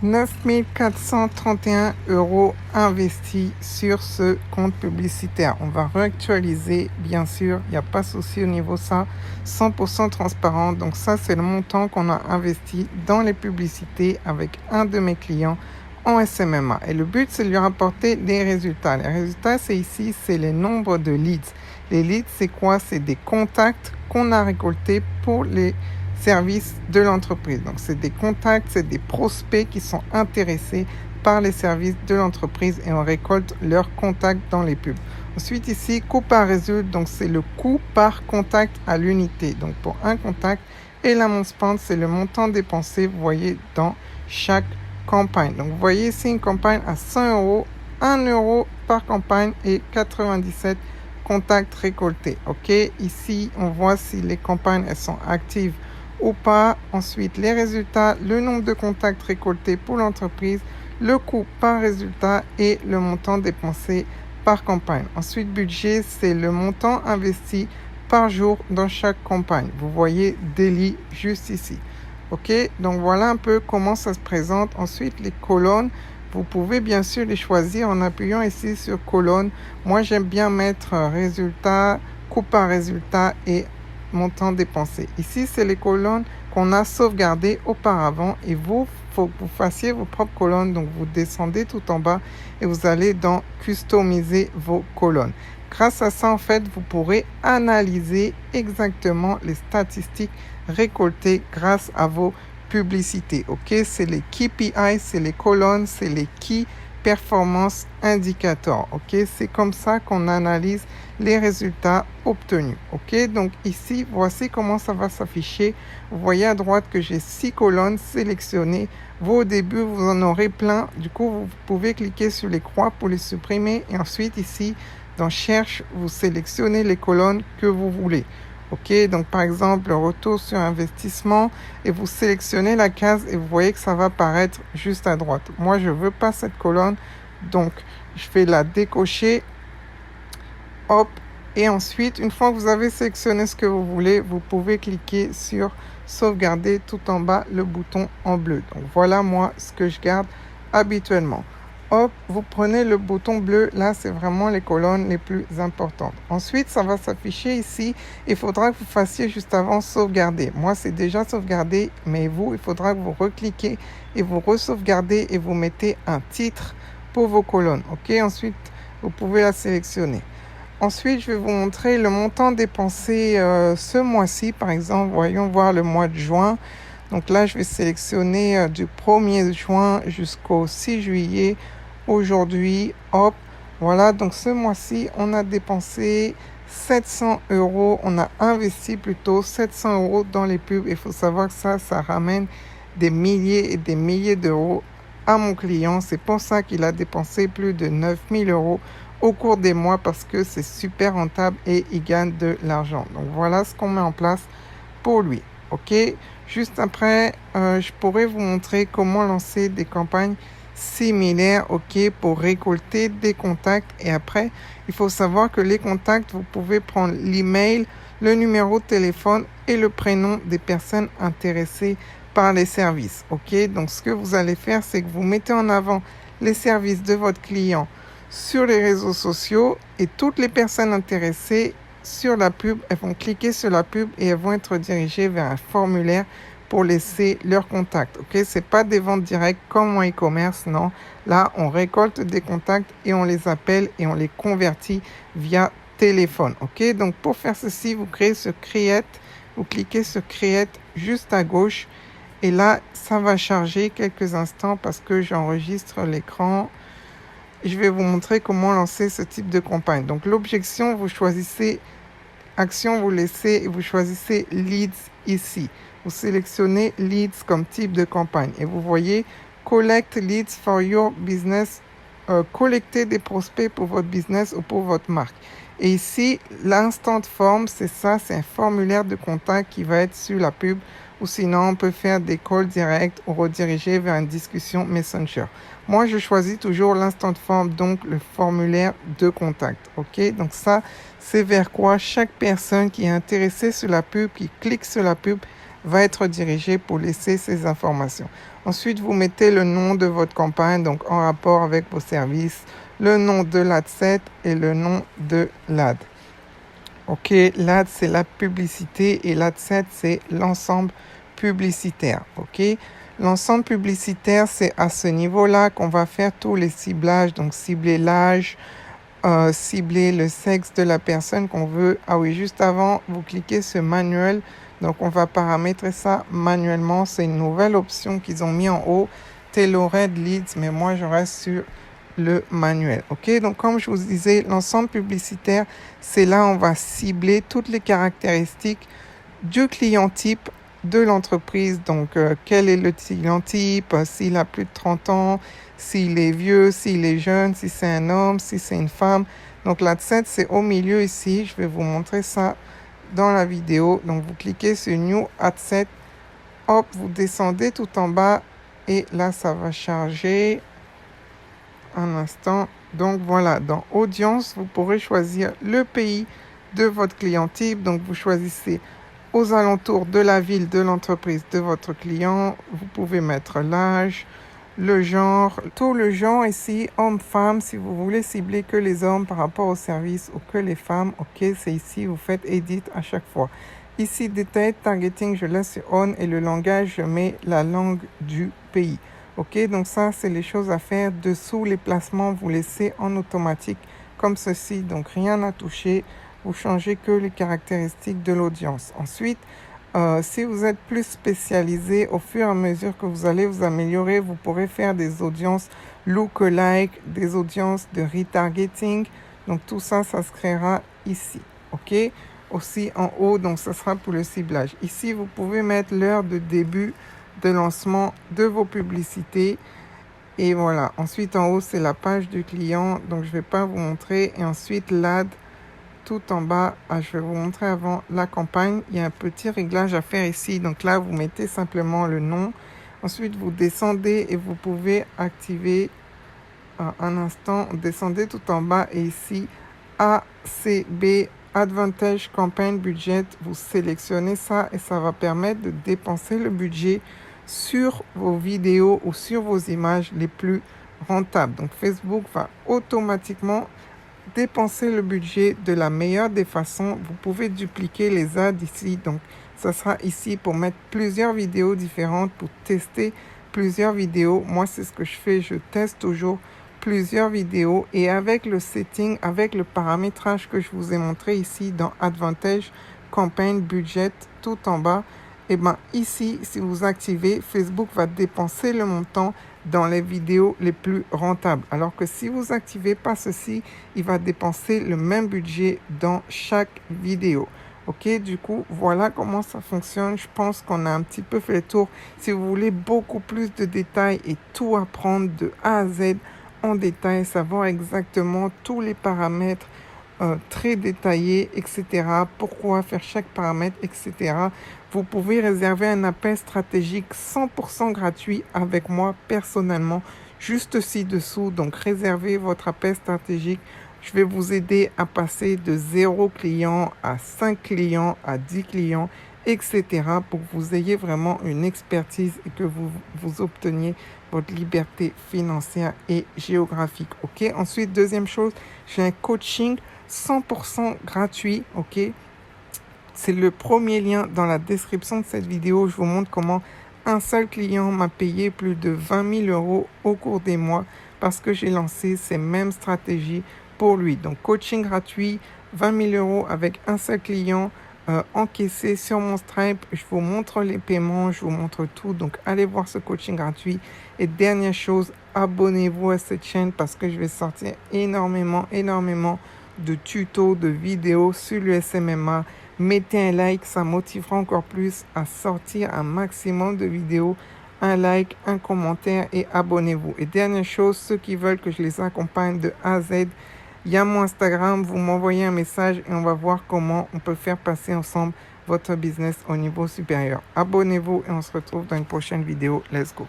9 431 € investis sur ce compte publicitaire. On va réactualiser, bien sûr, il n'y a pas de souci au niveau de ça, 100% transparent. Donc ça, c'est le montant qu'on a investi dans les publicités avec un de mes clients en SMMA. Et le but, c'est de lui rapporter des résultats. Les résultats, c'est ici, c'est les nombres de leads. Les leads, c'est quoi? C'est des contacts qu'on a récoltés pour les services de l'entreprise. Donc, c'est des contacts, c'est des prospects qui sont intéressés par les services de l'entreprise et on récolte leurs contacts dans les pubs. Ensuite, ici, coût par résultat, donc c'est le coût par contact à l'unité. Donc, pour un contact, et l'amount spend, c'est le montant dépensé, vous voyez, dans chaque campagne. Donc, vous voyez ici une campagne à 100 €, 1 € par campagne et 97 contacts récoltés. OK, ici, on voit si les campagnes, elles sont actives ou pas. Ensuite, les résultats, le nombre de contacts récoltés pour l'entreprise, le coût par résultat et le montant dépensé par campagne. Ensuite, budget, c'est le montant investi par jour dans chaque campagne. Vous voyez daily juste ici. OK, donc voilà un peu comment ça se présente. Ensuite, les colonnes, vous pouvez bien sûr les choisir en appuyant ici sur colonne. Moi, j'aime bien mettre résultat, coût par résultat et montant dépensé. Ici, c'est les colonnes qu'on a sauvegardées auparavant et vous, faut que vous fassiez vos propres colonnes. Donc, vous descendez tout en bas et vous allez dans customiser vos colonnes. Grâce à ça, en fait, vous pourrez analyser exactement les statistiques récoltées grâce à vos publicités. OK, c'est les KPI, c'est les colonnes, c'est les Key Performance Indicators. OK, c'est comme ça qu'on analyse les résultats obtenus. OK, donc ici, voici comment ça va s'afficher. Vous voyez à droite que j'ai 6 colonnes sélectionnées. Vous, au début, vous en aurez plein. Du coup, vous pouvez cliquer sur les croix pour les supprimer. Et ensuite, ici, dans Cherche, vous sélectionnez les colonnes que vous voulez. OK, donc par exemple, le retour sur investissement et vous sélectionnez la case et vous voyez que ça va apparaître juste à droite. Moi, je ne veux pas cette colonne, donc je vais la décocher. Hop, et ensuite, une fois que vous avez sélectionné ce que vous voulez, vous pouvez cliquer sur sauvegarder tout en bas le bouton en bleu. Donc voilà moi ce que je garde habituellement. Hop, vous prenez le bouton bleu, là c'est vraiment les colonnes les plus importantes. Ensuite, ça va s'afficher ici. Il faudra que vous fassiez juste avant sauvegarder. Moi, c'est déjà sauvegardé, mais vous, il faudra que vous recliquez et vous re-sauvegardez et vous mettez un titre pour vos colonnes. OK, ensuite, vous pouvez la sélectionner. Ensuite, je vais vous montrer le montant dépensé ce mois-ci. Par exemple, voyons voir le mois de juin. Donc là, je vais sélectionner du 1er juin jusqu'au 6 juillet. Aujourd'hui, hop, voilà. Donc ce mois-ci, on a dépensé 700 €. On a investi plutôt 700 € dans les pubs. Il faut savoir que ça ramène des milliers et des milliers d'euros à mon client. C'est pour ça qu'il a dépensé plus de 9 000 € au cours des mois parce que c'est super rentable et il gagne de l'argent. Donc voilà ce qu'on met en place pour lui. OK, juste après, je pourrais vous montrer comment lancer des campagnes similaires, OK, pour récolter des contacts. Et après, il faut savoir que les contacts, vous pouvez prendre l'email, le numéro de téléphone et le prénom des personnes intéressées par les services. OK, donc ce que vous allez faire, c'est que vous mettez en avant les services de votre client sur les réseaux sociaux et toutes les personnes intéressées sur la pub, elles vont cliquer sur la pub et elles vont être dirigées vers un formulaire pour laisser leur contact. OK, c'est pas des ventes directes comme en e-commerce, non. Là, on récolte des contacts et on les appelle et on les convertit via téléphone. OK, donc pour faire ceci, vous créez sur Create, vous cliquez sur Create juste à gauche et là, ça va charger quelques instants parce que j'enregistre l'écran. Je vais vous montrer comment lancer ce type de campagne. Donc l'objection, vous choisissez action, vous laissez et vous choisissez leads ici. Vous sélectionnez leads comme type de campagne et vous voyez collect leads for your business, collecter des prospects pour votre business ou pour votre marque. Et ici, l'instant form, c'est ça, c'est un formulaire de contact qui va être sur la pub ou sinon on peut faire des calls directs ou rediriger vers une discussion Messenger. Moi, je choisis toujours l'instant form, donc le formulaire de contact. OK, donc ça, c'est vers quoi chaque personne qui est intéressée sur la pub, qui clique sur la pub, va être dirigée pour laisser ses informations. Ensuite, vous mettez le nom de votre campagne, donc en rapport avec vos services, le nom de l'ad set et le nom de l'ad. Ok, l'ad c'est la publicité et l'ad set c'est l'ensemble publicitaire. Ok, l'ensemble publicitaire c'est à ce niveau-là qu'on va faire tous les ciblages, donc cibler l'âge, cibler le sexe de la personne qu'on veut. Ah oui, juste avant, vous cliquez sur manuel. Donc, on va paramétrer ça manuellement. C'est une nouvelle option qu'ils ont mis en haut. Tailored Leads, mais moi, je reste sur le manuel. OK, donc comme je vous disais, l'ensemble publicitaire, c'est là on va cibler toutes les caractéristiques du client type de l'entreprise. Donc, quel est le client type, s'il a plus de 30 ans, s'il est vieux, s'il est jeune, si c'est un homme, si c'est une femme. Donc, l'ad set, c'est au milieu ici. Je vais vous montrer ça dans la vidéo. Donc, vous cliquez sur New Ad Set. Hop, vous descendez tout en bas. Et là, ça va charger un instant. Donc, voilà. Dans Audience, vous pourrez choisir le pays de votre client type. Donc, vous choisissez aux alentours de la ville, de l'entreprise de votre client. Vous pouvez mettre l'âge, le genre, tout le genre ici, homme-femme, si vous voulez cibler que les hommes par rapport au service ou que les femmes, ok, c'est ici, vous faites Edit à chaque fois. Ici, détail, targeting, je laisse sur On et le langage, je mets la langue du pays. Ok, donc ça, c'est les choses à faire. Dessous, les placements, vous laissez en automatique comme ceci, donc rien à toucher. Vous changez que les caractéristiques de l'audience. Ensuite, si vous êtes plus spécialisé, au fur et à mesure que vous allez vous améliorer, vous pourrez faire des audiences lookalike, des audiences de retargeting. Donc tout ça, ça se créera ici. OK? Aussi en haut, donc ce sera pour le ciblage. Ici, vous pouvez mettre l'heure de début de lancement de vos publicités. Et voilà. Ensuite, en haut, c'est la page du client. Donc, je ne vais pas vous montrer. Et ensuite, l'ad. Tout en bas, je vais vous montrer avant la campagne. Il y a un petit réglage à faire ici. Donc là, vous mettez simplement le nom. Ensuite, vous descendez et vous pouvez activer un instant. Descendez tout en bas et ici, ACB, Advantage Campaign Budget. Vous sélectionnez ça et ça va permettre de dépenser le budget sur vos vidéos ou sur vos images les plus rentables. Donc Facebook va automatiquement dépenser le budget de la meilleure des façons. Vous pouvez dupliquer les ads ici. Donc, ça sera ici pour mettre plusieurs vidéos différentes, pour tester plusieurs vidéos. Moi, c'est ce que je fais. Je teste toujours plusieurs vidéos. Et avec le setting, avec le paramétrage que je vous ai montré ici dans Advantage Campaign Budget, tout en bas, et bien ici, si vous activez, Facebook va dépenser le montant dans les vidéos les plus rentables. Alors que si vous activez pas ceci, il va dépenser le même budget dans chaque vidéo. Ok, du coup, voilà comment ça fonctionne. Je pense qu'on a un petit peu fait le tour. Si vous voulez beaucoup plus de détails et tout apprendre de A à Z en détail, savoir exactement tous les paramètres très détaillés, etc. Pourquoi faire chaque paramètre, etc. Vous pouvez réserver un appel stratégique 100% gratuit avec moi personnellement, juste ci-dessous. Donc, réservez votre appel stratégique. Je vais vous aider à passer de 0 client à 5 clients, à 10 clients, etc. pour que vous ayez vraiment une expertise et que vous obteniez votre liberté financière et géographique. OK? Ensuite, deuxième chose, j'ai un coaching 100% gratuit. OK? C'est le premier lien dans la description de cette vidéo. Je vous montre comment un seul client m'a payé plus de 20 000 euros au cours des mois parce que j'ai lancé ces mêmes stratégies pour lui. Donc, coaching gratuit, 20 000 euros avec un seul client encaissé sur mon Stripe. Je vous montre les paiements, je vous montre tout. Donc, allez voir ce coaching gratuit. Et dernière chose, abonnez-vous à cette chaîne parce que je vais sortir énormément de tutos, de vidéos sur le SMMA. Mettez un like, ça motivera encore plus à sortir un maximum de vidéos. Un like, un commentaire et abonnez-vous. Et dernière chose, ceux qui veulent que je les accompagne de A à Z, il y a mon Instagram, vous m'envoyez un message et on va voir comment on peut faire passer ensemble votre business au niveau supérieur. Abonnez-vous et on se retrouve dans une prochaine vidéo. Let's go!